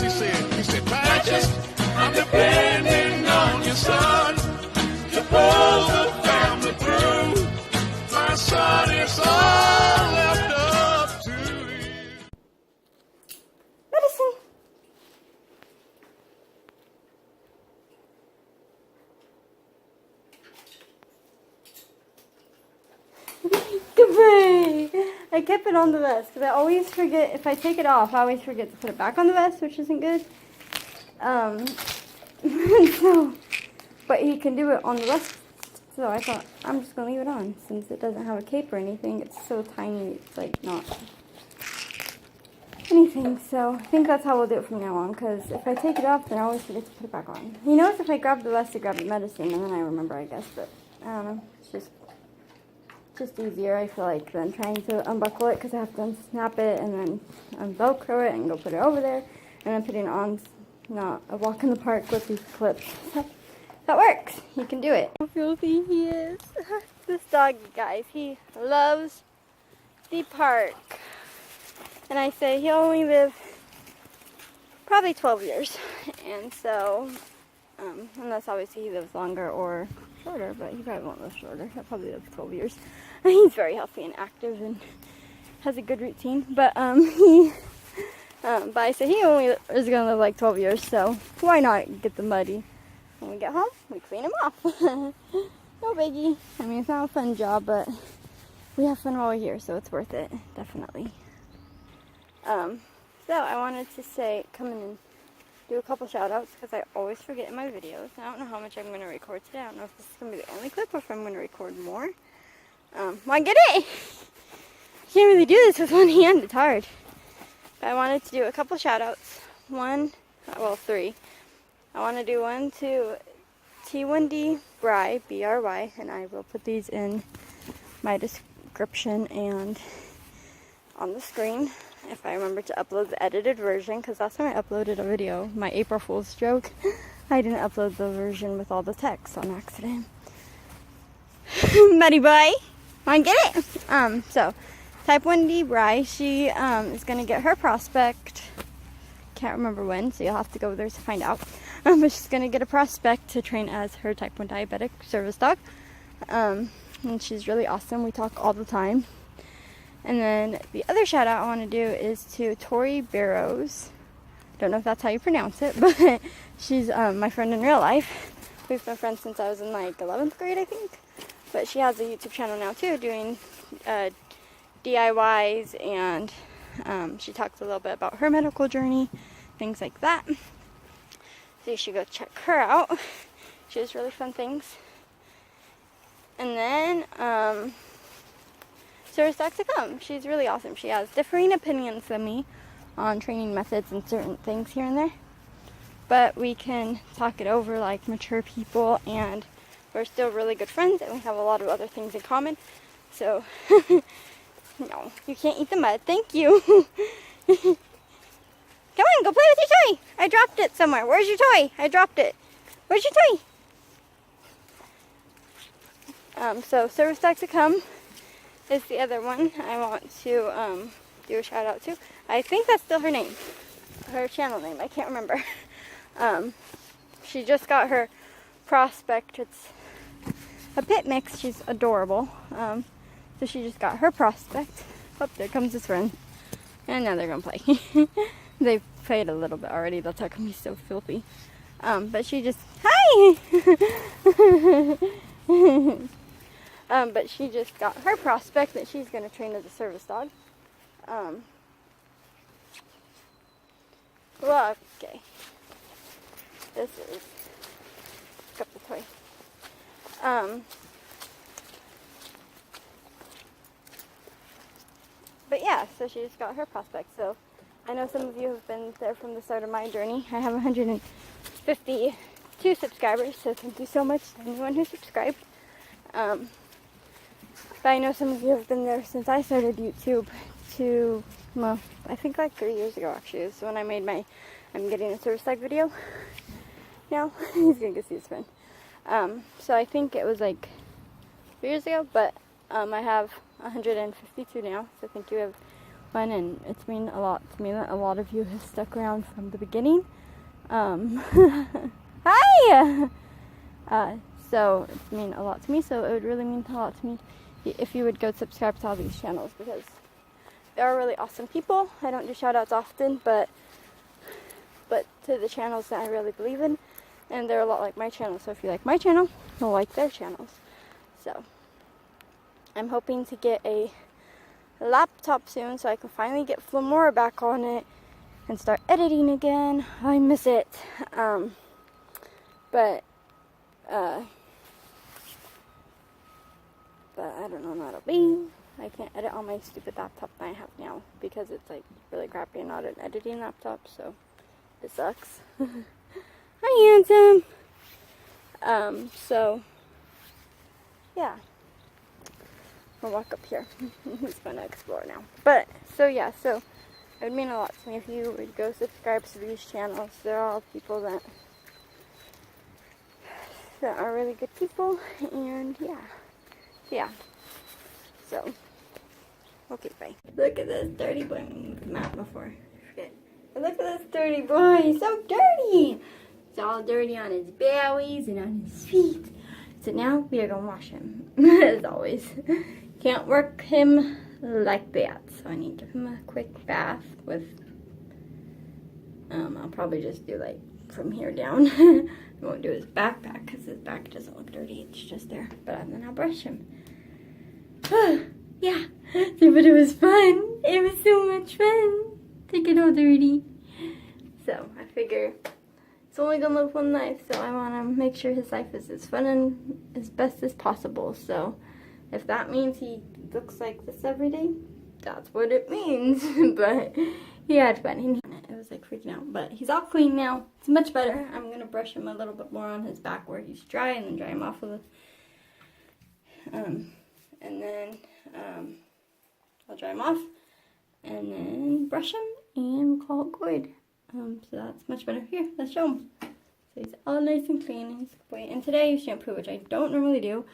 He said, Patches, I'm depending on your son to pull the family through. My son, it's all left up to you. Medicine. Goodbye. I kept it on the vest because I always forget, if I take it off, I always forget to put it back on the vest, which isn't good. So, but he can do it on the vest, so I thought I'm just going to leave it on since it doesn't have a cape or anything. It's so tiny, it's like not anything, so I think that's how we'll do it from now on, because if I take it off, then I always forget to put it back on. He knows if I grab the vest to grab the medicine, and then I remember, I guess, but I don't know, it's just easier, I feel like, than trying to unbuckle it, because I have to unsnap it, and then unvelcro it, and go put it over there, and then putting it on, not a walk in the park with these clips. So, that works, he can do it. How filthy he is. This dog, guys, he loves the park. And I say he'll only live probably 12 years. And so, unless obviously he lives longer or shorter, but he probably won't live shorter. He'll probably live 12 years. He's very healthy and active and has a good routine. But but I say he only is going to live like 12 years, so why not get the muddy? When we get home, we clean him off. No biggie. I mean, it's not a fun job, but we have fun while we're here, so it's worth it, definitely. So I wanted to say, come in and do a couple shout outs because I always forget in my videos. I don't know how much I'm going to record today. I don't know if this is going to be the only clip or if I'm going to record more. Why get it? Can't really do this with one hand. It's hard. But I wanted to do a couple shout outs. Three. I want to do one to T1D Bry, B-R-Y, and I will put these in my description and on the screen if I remember to upload the edited version, because last time I uploaded a video, my April Fool's joke, I didn't upload the version with all the text on accident. Buddy boy, wanna get it? So T1D Bry, she is gonna get her prospect. Can't remember when, so you'll have to go there to find out. But she's gonna get a prospect to train as her type 1 diabetic service dog. And she's really awesome. We talk all the time. And then the other shout out I want to do is to Tori Burows. Don't know if that's how you pronounce it, but she's my friend in real life. We've been friends since I was in like 11th grade, I think. But she has a YouTube channel now too, doing DIYs, and she talks a little bit about her medical journey, things like that. So you should go check her out. She has really fun things. And then Service Dogs to Come. She's really awesome. She has differing opinions than me on training methods and certain things here and there. But we can talk it over like mature people, and we're still really good friends, and we have a lot of other things in common. So, no, you can't eat the mud. Thank you. Come on, go play with your toy. I dropped it somewhere. Where's your toy? I dropped it. Where's your toy? So Service Dogs to Come is the other one I want to do a shout out to. I think that's still her name, her channel name. I can't remember. She just got her prospect. It's a pit mix. She's adorable. So she just got her prospect. Oh, there comes his friend. And now they're gonna play. They've played a little bit already. That's how come he's so filthy. But she just, hi! But she just got her prospect that she's going to train as a service dog. Well, okay. This is a couple toy. But yeah, so she just got her prospect. So I know some of you have been there from the start of my journey. I have 152 subscribers, so thank you so much to anyone who subscribed. But I know some of you have been there since I started YouTube well, I think like 3 years ago actually. Is when I made my I'm getting a service dog video. Now, he's gonna go see his friend. So I think it was like 3 years ago, but I have 152 now, so thank you fun, and it's mean a lot to me that a lot of you have stuck around from the beginning. Hi! So it's mean a lot to me, so it would really mean a lot to me if you would go subscribe to all these channels, because they are really awesome people. I don't do shout outs often, but to the channels that I really believe in, and they're a lot like my channel, so if you like my channel, you'll like their channels. So I'm hoping to get a laptop soon so I can finally get Flamora back on it and start editing again. I miss it. But I don't know when that'll be. I can't edit on my stupid laptop that I have now because it's like really crappy and not an editing laptop, so it sucks. Hi, handsome. So yeah, we'll walk up here. He's gonna explore now. But so yeah, so it would mean a lot to me if you would go subscribe to these channels. They're all people that are really good people, and yeah. So, okay, bye. Look at this dirty boy. Move the map before I forget. Look at this dirty boy. He's so dirty. It's all dirty on his bellies and on his feet. So now we are gonna wash him, as always. Can't work him like that. So I need to give him a quick bath with. I'll probably just do like from here down. I won't do his backpack because his back doesn't look dirty. It's just there. But then I'll brush him. Yeah, but it was fun. It was so much fun to get all dirty. So I figure it's only gonna live one life, so I want to make sure his life is as fun and as best as possible. So if that means he looks like this every day, that's what it means. But he had fun, and it was like freaking out. But he's all clean now. It's much better. I'm gonna brush him a little bit more on his back where he's dry, and then dry him off with and then I'll dry him off, and then brush him, and we'll call it good. So that's much better. Here, let's show him. So he's all nice and clean. He's a good boy. And today I used shampoo, which I don't normally do,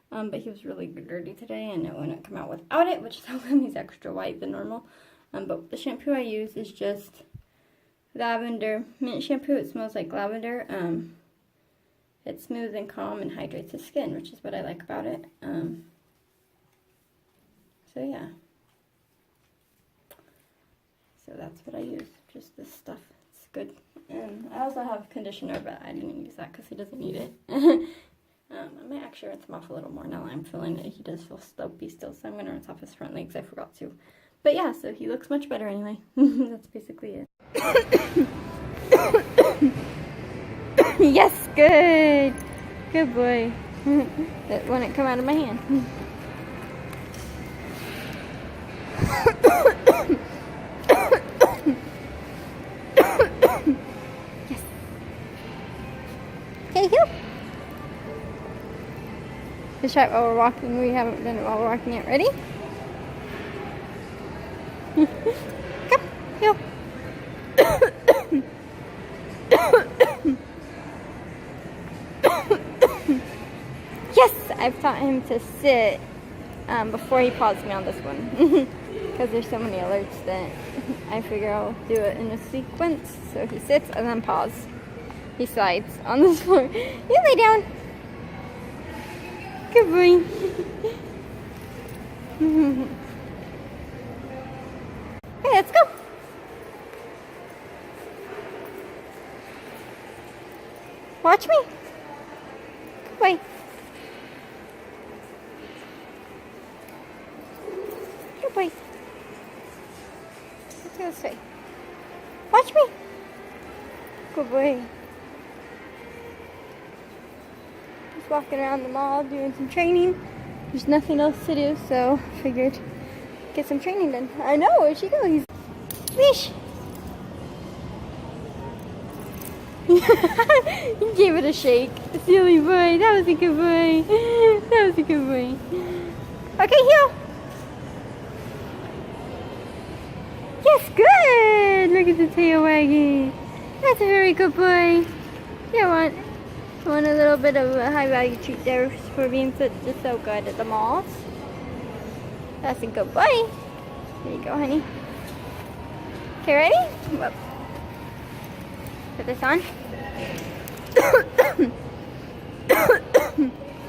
but he was really dirty today, and it wouldn't come out without it, which tells him he's extra white than normal. But the shampoo I use is just lavender mint shampoo. It smells like lavender. It's smooth and calm and hydrates his skin, which is what I like about it. So yeah, so that's what I use, just this stuff. It's good. And I also have conditioner, but I didn't use that because he doesn't need it. I might actually rinse him off a little more now that I'm feeling it. He does feel soapy still, so I'm going to rinse off his front legs. I forgot to. But yeah, so he looks much better anyway. That's basically it. Yes, good. Good boy. That wouldn't come out of my hand. Yes. Okay, here. Let's try it while we're walking. We haven't done it while we're walking yet. Ready? Come, here. Yes, I've taught him to sit before he paws me on this one. Because there's so many alerts that I figure I'll do it in a sequence. So he sits and then paws. He slides on the floor. You lay down. Good boy. Okay, let's go. Watch me. Good boy. Good boy. Let's go this way. Watch me. Good boy. Just walking around the mall doing some training. There's nothing else to do, so I figured get some training done. I know, where'd she go? He's Leash. He gave it a shake. Silly boy. That was a good boy. That was a good boy. Okay, heel. Yes, good. Look at the tail wagging. That's a very good boy. You want a little bit of a high value treat there for being just so good at the malls. That's a good boy. There you go, honey. Okay, ready? Whoops. Put this on.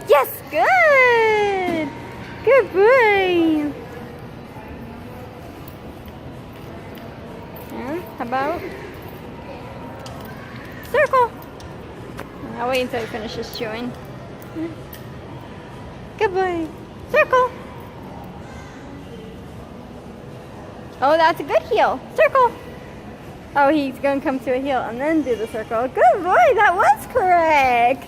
Yes, good. Good boy. And how about circle? I'll wait until he finishes chewing. Good boy. Circle. Oh, that's a good heel. Circle. Oh, he's going to come to a heel and then do the circle. Good boy. That was correct.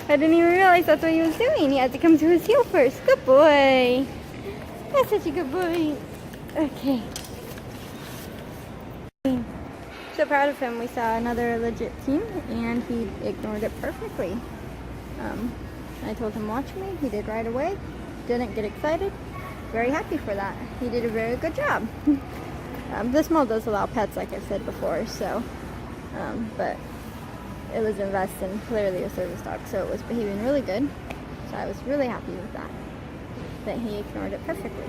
I didn't even realize that's what he was doing. He had to come to his heel first. Good boy. That's such a good boy. Okay. So proud of him. We saw another legit team and he ignored it perfectly. I told him watch me. He did right away. Didn't get excited. Very happy for that. He did a very good job. This mall does allow pets, like I said before, so but it was in vest and clearly a service dog, so it was behaving really good. So I was really happy with that. But he ignored it perfectly.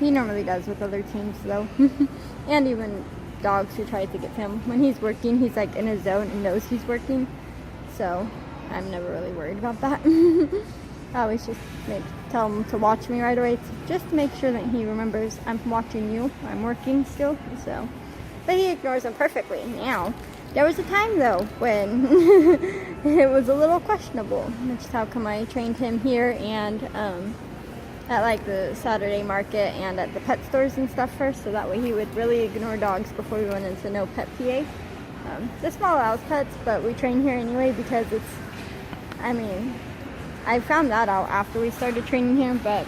He normally does with other teams though. And even dogs who try to get to him. When he's working, he's like in his zone and knows he's working. So I'm never really worried about that. I always just tell him to watch me right away, just to make sure that he remembers I'm watching you. I'm working still. So, but he ignores them perfectly. Now, there was a time though when it was a little questionable. Which is how come I trained him here and at like the Saturday market and at the pet stores and stuff first, so that way he would really ignore dogs before we went into no pet PA. This mall allows pets, but we train here anyway because it's, I mean, I found that out after we started training here, but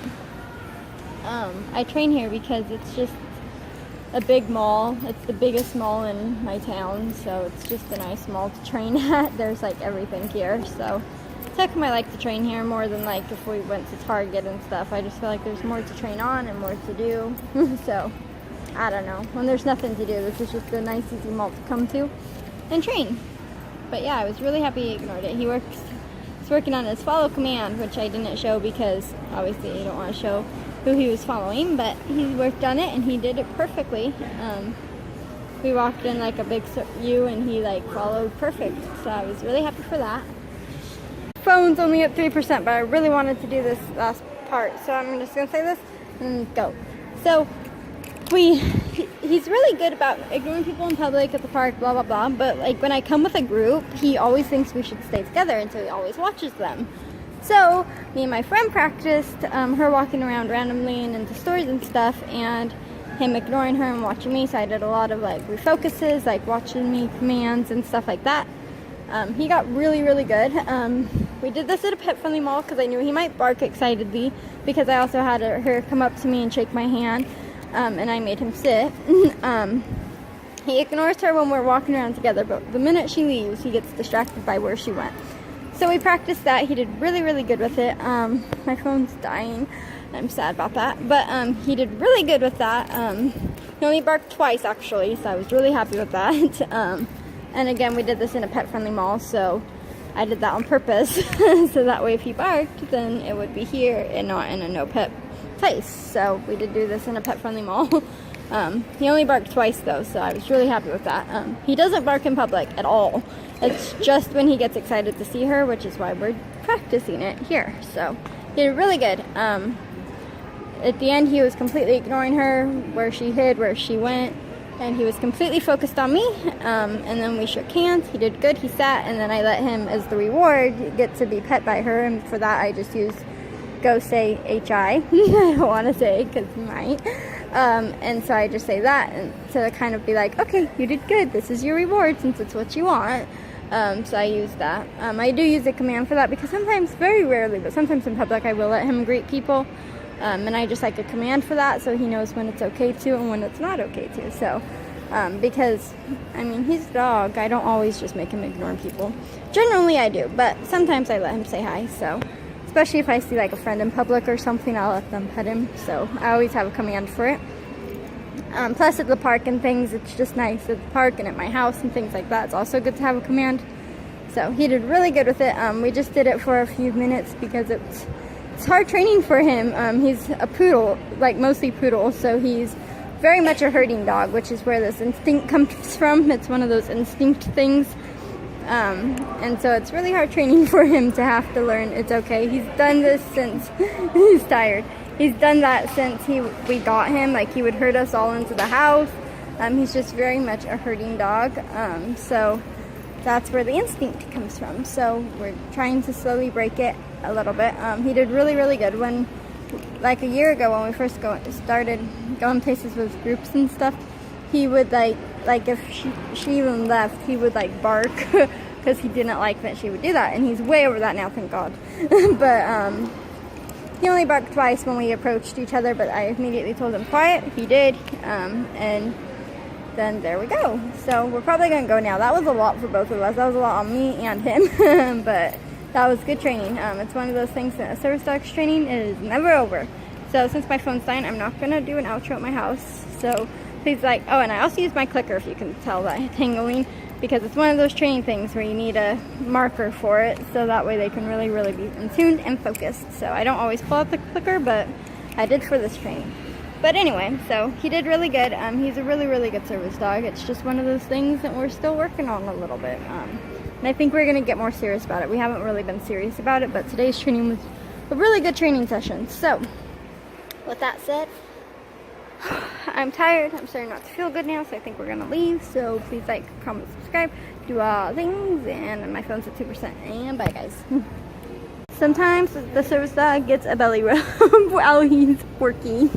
I train here because it's just a big mall. It's the biggest mall in my town, so it's just a nice mall to train at. There's like everything here, so how come I like to train here more than like if we went to Target and stuff. I just feel like there's more to train on and more to do. So I don't know. When there's nothing to do, this is just a nice easy mall to come to and train. But yeah, I was really happy he ignored it. He's working on his follow command, which I didn't show because obviously I don't want to show who he was following, but he worked on it and he did it perfectly. We walked in like a big U and he like followed perfect, so I was really happy for that. Phone's only at 3%, but I really wanted to do this last part, so I'm just gonna say this and go. So he's really good about ignoring people in public at the park, blah blah blah, but like when I come with a group, he always thinks we should stay together, and so he always watches them. So me and my friend practiced her walking around randomly and into stores and stuff, and him ignoring her and watching me. So I did a lot of like refocuses, like watching me commands and stuff like that. He got really good. We did this at a pet-friendly mall because I knew he might bark excitedly, because I also had her come up to me and shake my hand, and I made him sit. He ignores her when we're walking around together, but the minute she leaves, he gets distracted by where she went. So we practiced that. He did really good with it. My phone's dying. I'm sad about that. But he did really good with that. He only barked twice, actually, so I was really happy with that. And again, we did this in a pet-friendly mall, so I did that on purpose. So that way if he barked, then it would be here and not in a no-pet place. So we did do this in a pet-friendly mall. He only barked twice, though, so I was really happy with that. He doesn't bark in public at all. It's just when he gets excited to see her, which is why we're practicing it here. So he did really good. At the end, he was completely ignoring her, where she hid, where she went. And he was completely focused on me, and then we shook hands. He did good. He sat, and then I let him, as the reward, get to be pet by her, and for that I just used go say H-I. I don't want to say, because you might. And so I just say that, and to kind of be like, okay, you did good. This is your reward, since it's what you want. So I use that. I do use a command for that, because sometimes, very rarely, but sometimes in public, I will let him greet people. And I just like a command for that, so he knows when it's okay to and when it's not okay to. So, because, I mean, he's a dog. I don't always just make him ignore people. Generally I do, but sometimes I let him say hi. So, especially if I see like a friend in public or something, I'll let them pet him. So I always have a command for it. Plus at the park and things, it's just nice at the park and at my house and things like that. It's also good to have a command. So he did really good with it. We just did it for a few minutes because it's hard training for him. He's a poodle, like mostly poodle, so he's very much a herding dog, which is where this instinct comes from. It's one of those instinct things. And so it's really hard training for him to have to learn it's okay. He's done this since he's tired. He's done that since we got him. Like, he would herd us all into the house. He's just very much a herding dog. So that's where the instinct comes from. So we're trying to slowly break it a little bit. He did really, really good when, like, a year ago when we first started going places with groups and stuff. He would like if she even left, he would like bark because he didn't like that she would do that, and he's way over that now, thank God. But he only barked twice when we approached each other, but I immediately told him quiet. He did, and then there we go. So we're probably gonna go now. That was a lot for both of us. That was a lot on me and him, but that was good training. It's one of those things that a service dog's training is never over. So since my phone's dying, I'm not gonna do an outro at my house. So please like, oh, and I also use my clicker, if you can tell that it's tingling, because it's one of those training things where you need a marker for it, so that way they can really, really be in tuned and focused. So I don't always pull out the clicker, but I did for this training. But anyway, so he did really good. He's a really, really good service dog. It's just one of those things that we're still working on a little bit. And I think we're going to get more serious about it. We haven't really been serious about it, but today's training was a really good training session. So with that said, I'm tired. I'm starting not to feel good now, so I think we're gonna leave. So please like, comment, subscribe, do all things, and my phone's at 2%. And bye, guys. Sometimes the service dog gets a belly rub while he's working.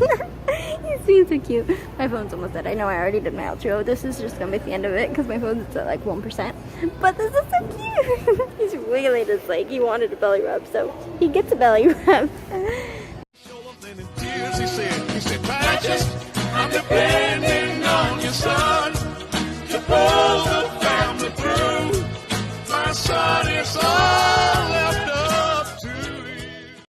He's being so cute. My phone's almost dead. I know I already did my outro. This is just gonna be the end of it because my phone's at like 1%. But this is so cute. He's wiggling his leg. He wanted a belly rub, so he gets a belly rub. I'm depending on your son to pull the family through. My son is all